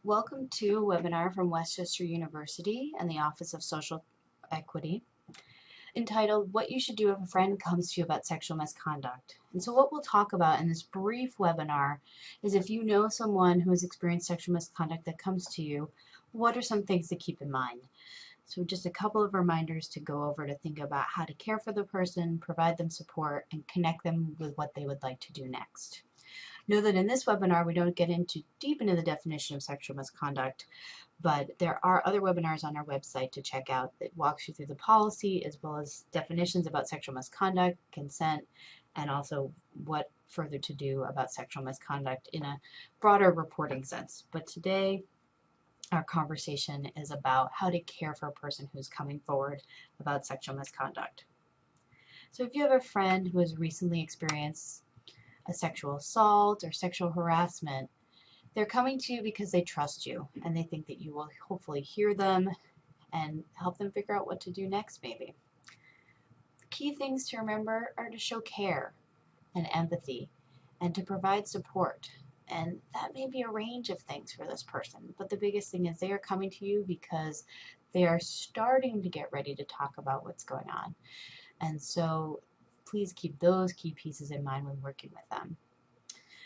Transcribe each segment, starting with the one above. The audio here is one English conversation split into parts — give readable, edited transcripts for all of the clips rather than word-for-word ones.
Welcome to a webinar from Westchester University and the Office of Social Equity entitled What You Should Do If a Friend Comes to You About Sexual Misconduct. And so what we'll talk about in this brief webinar is if you know someone who has experienced sexual misconduct that comes to you, what are some things to keep in mind? So just a couple of reminders to go over to think about how to care for the person, provide them support, and connect them with what they would like to do next. Know that in this webinar we don't get deep into the definition of sexual misconduct, but there are other webinars on our website to check out that walks you through the policy as well as definitions about sexual misconduct, consent, and also what further to do about sexual misconduct in a broader reporting sense. But today our conversation is about how to care for a person who's coming forward about sexual misconduct. So if you have a friend who has recently experienced a sexual assault or sexual harassment, they're coming to you because they trust you and they think that you will hopefully hear them and help them figure out what to do next maybe. Key things to remember are to show care and empathy and to provide support. And that may be a range of things for this person, but the biggest thing is they are coming to you because they are starting to get ready to talk about what's going on. And so please keep those key pieces in mind when working with them.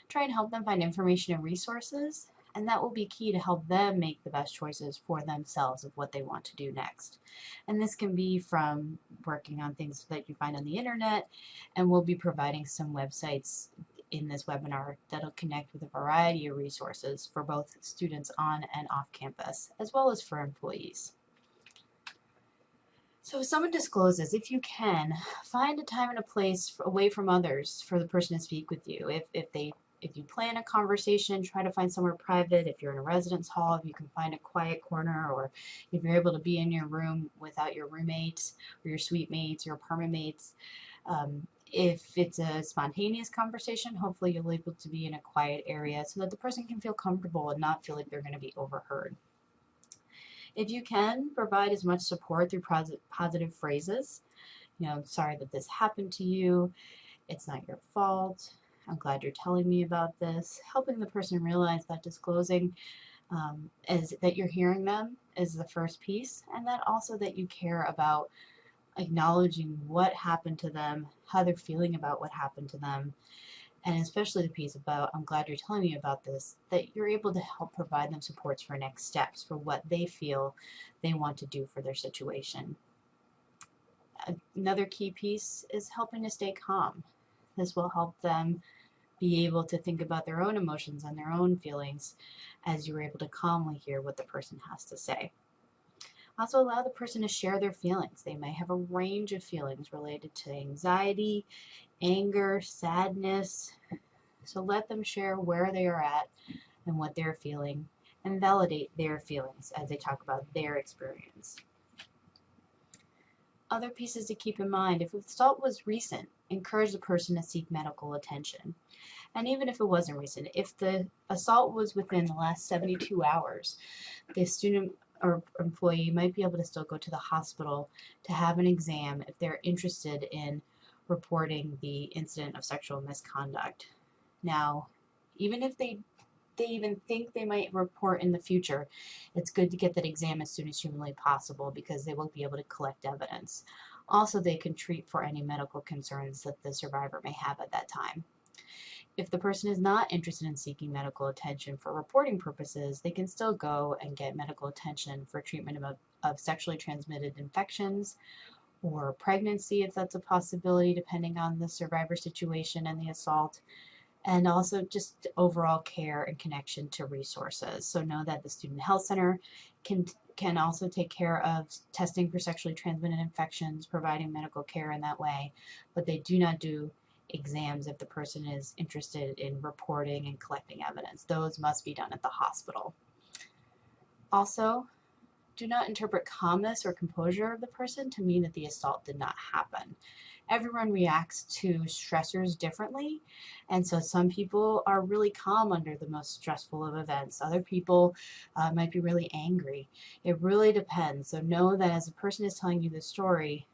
Try and help them find information and resources, and that will be key to help them make the best choices for themselves of what they want to do next. And this can be from working on things that you find on the internet, and we'll be providing some websites in this webinar that'll connect with a variety of resources for both students on and off campus, as well as for employees. So if someone discloses, if you can, find a time and a place away from others for the person to speak with you. If you plan a conversation, try to find somewhere private. If you're in a residence hall, if you can find a quiet corner, or if you're able to be in your room without your roommates or your suite mates or apartment mates. If it's a spontaneous conversation, hopefully you'll be able to be in a quiet area so that the person can feel comfortable and not feel like they're going to be overheard. If you can, provide as much support through positive phrases. Sorry that this happened to you. It's not your fault. I'm glad you're telling me about this. Helping the person realize that disclosing is that you're hearing them is the first piece, and that also that you care about acknowledging what happened to them, how they're feeling about what happened to them, and especially the piece about, I'm glad you're telling me about this, that you're able to help provide them supports for next steps for what they feel they want to do for their situation. Another key piece is helping to stay calm. This will help them be able to think about their own emotions and their own feelings as you're able to calmly hear what the person has to say. Also allow the person to share their feelings. They may have a range of feelings related to anxiety, anger, sadness. So let them share where they are at and what they're feeling and validate their feelings as they talk about their experience. Other pieces to keep in mind, if the assault was recent, encourage the person to seek medical attention. And even if it wasn't recent, if the assault was within the last 72 hours, the student or employee might be able to still go to the hospital to have an exam if they're interested in reporting the incident of sexual misconduct. Now, even if they even think they might report in the future, it's good to get that exam as soon as humanly possible because they will be able to collect evidence. Also, they can treat for any medical concerns that the survivor may have at that time. If the person is not interested in seeking medical attention for reporting purposes, they can still go and get medical attention for treatment of sexually transmitted infections or pregnancy, if that's a possibility, depending on the survivor situation and the assault, and also just overall care and connection to resources. So know that the Student Health Center can also take care of testing for sexually transmitted infections, providing medical care in that way, but they do not do exams if the person is interested in reporting and collecting evidence. Those must be done at the hospital. Also, do not interpret calmness or composure of the person to mean that the assault did not happen. Everyone reacts to stressors differently, and so some people are really calm under the most stressful of events. Other people might be really angry. It really depends. So know that as a person is telling you the story,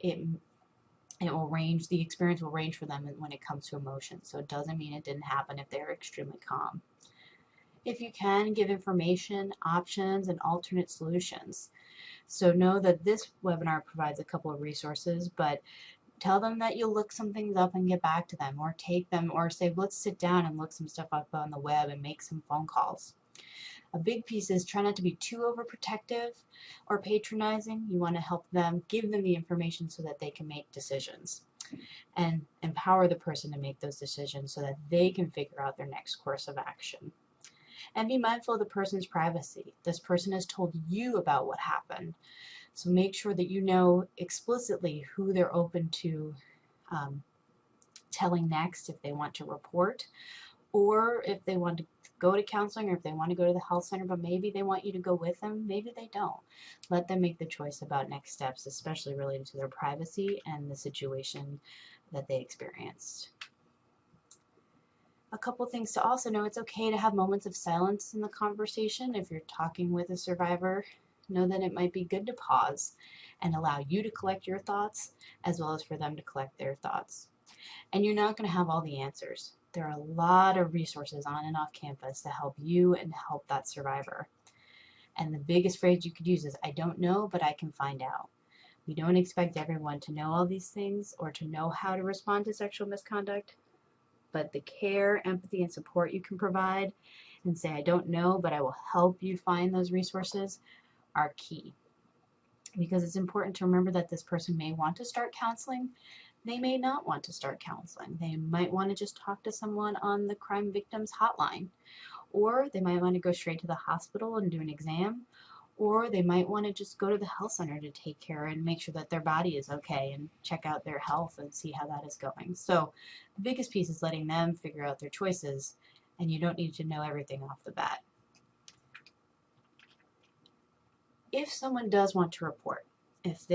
the experience will range for them when it comes to emotions. So it doesn't mean it didn't happen if they're extremely calm. If you can, give information, options, and alternate solutions. So know that this webinar provides a couple of resources, but tell them that you'll look some things up and get back to them, or take them, or say, let's sit down and look some stuff up on the web and make some phone calls. A big piece is try not to be too overprotective or patronizing. You want to help them, give them the information so that they can make decisions, and empower the person to make those decisions so that they can figure out their next course of action. And be mindful of the person's privacy. This person has told you about what happened, so make sure that you know explicitly who they're open to telling next if they want to report, or if they want to go to counseling, or if they want to go to the health center, but maybe they want you to go with them, maybe they don't. Let them make the choice about next steps, especially related to their privacy and the situation that they experienced. A couple things to also know: it's okay to have moments of silence in the conversation. If you're talking with a survivor, know that it might be good to pause and allow you to collect your thoughts as well as for them to collect their thoughts. And you're not going to have all the answers. There are a lot of resources on and off campus to help you and help that survivor. And the biggest phrase you could use is, I don't know, but I can find out. We don't expect everyone to know all these things or to know how to respond to sexual misconduct, but the care, empathy, and support you can provide and say, I don't know, but I will help you find those resources are key. Because it's important to remember that this person may want to start counseling. They may not want to start counseling. They might want to just talk to someone on the crime victims hotline, or they might want to go straight to the hospital and do an exam, or they might want to just go to the health center to take care and make sure that their body is okay and check out their health and see how that is going. So the biggest piece is letting them figure out their choices, and you don't need to know everything off the bat. If someone does want to report, if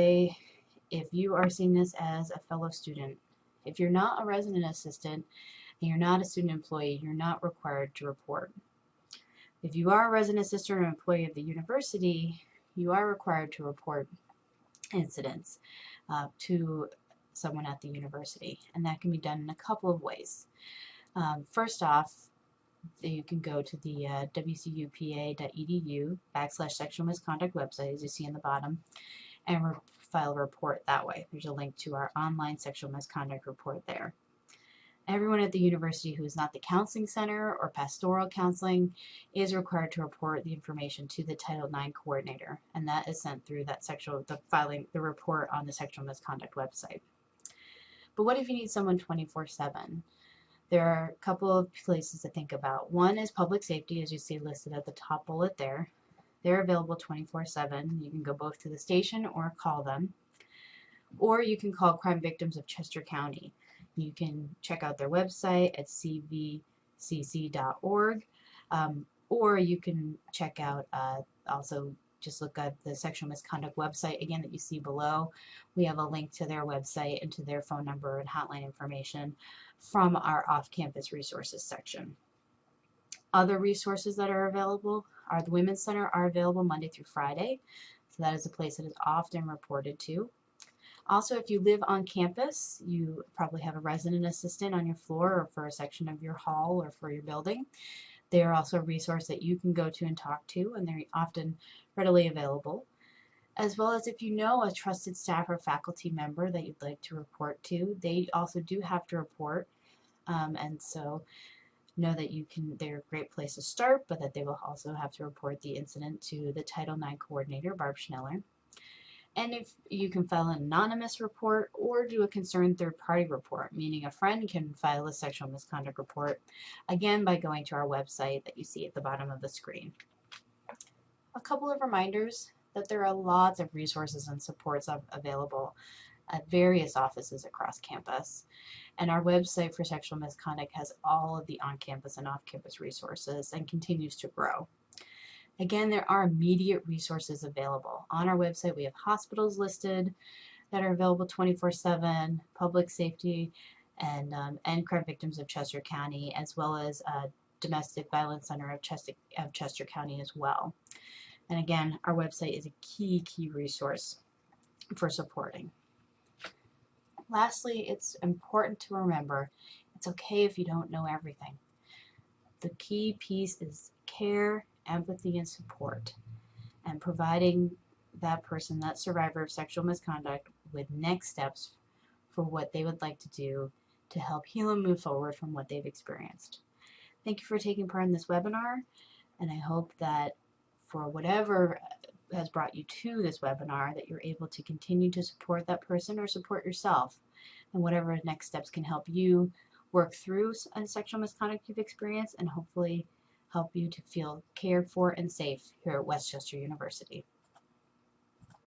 you are seeing this as a fellow student, if you're not a resident assistant and you're not a student employee, you're not required to report. If you are a resident assistant or an employee of the university, you are required to report incidents to someone at the university, and that can be done in a couple of ways. First off, you can go to the wcupa.edu/sexual misconduct website, as you see in the bottom, and file a report that way. There's a link to our online sexual misconduct report there. Everyone at the university who is not the counseling center or pastoral counseling is required to report the information to the Title IX coordinator, and that is sent through the report on the sexual misconduct website. But what if you need someone 24/7? There are a couple of places to think about. One is public safety, as you see listed at the top bullet there. They're available 24/7. You can go both to the station or call them. Or you can call Crime Victims of Chester County. You can check out their website at cvcc.org, or you can check out also just look at the sexual misconduct website again that you see below. We have a link to their website and to their phone number and hotline information from our off-campus resources section. Other resources that are available are the Women's Center are available Monday through Friday, so that is a place that is often reported to. Also, if you live on campus, you probably have a resident assistant on your floor or for a section of your hall or for your building. They are also a resource that you can go to and talk to, and they're often readily available. As well as if you know a trusted staff or faculty member that you'd like to report to, they also do have to report, and so know that they're a great place to start, but that they will also have to report the incident to the Title IX coordinator, Barb Schneller. And if you can file an anonymous report or do a concerned third-party report, meaning a friend can file a sexual misconduct report, again by going to our website that you see at the bottom of the screen. A couple of reminders that there are lots of resources and supports available at various offices across campus. And our website for sexual misconduct has all of the on-campus and off-campus resources and continues to grow. Again, there are immediate resources available. On our website, we have hospitals listed that are available 24/7, public safety, and Crime Victims of Chester County, as well as Domestic Violence Center of Chester County as well. And again, our website is a key resource for supporting. Lastly, it's important to remember it's okay if you don't know everything. The key piece is care, empathy, and support, and providing that person, that survivor of sexual misconduct, with next steps for what they would like to do to help heal and move forward from what they've experienced. Thank you for taking part in this webinar, and I hope that for whatever has brought you to this webinar, that you're able to continue to support that person or support yourself, and whatever next steps can help you work through a sexual misconduct you've experienced, and hopefully help you to feel cared for and safe here at Westchester University.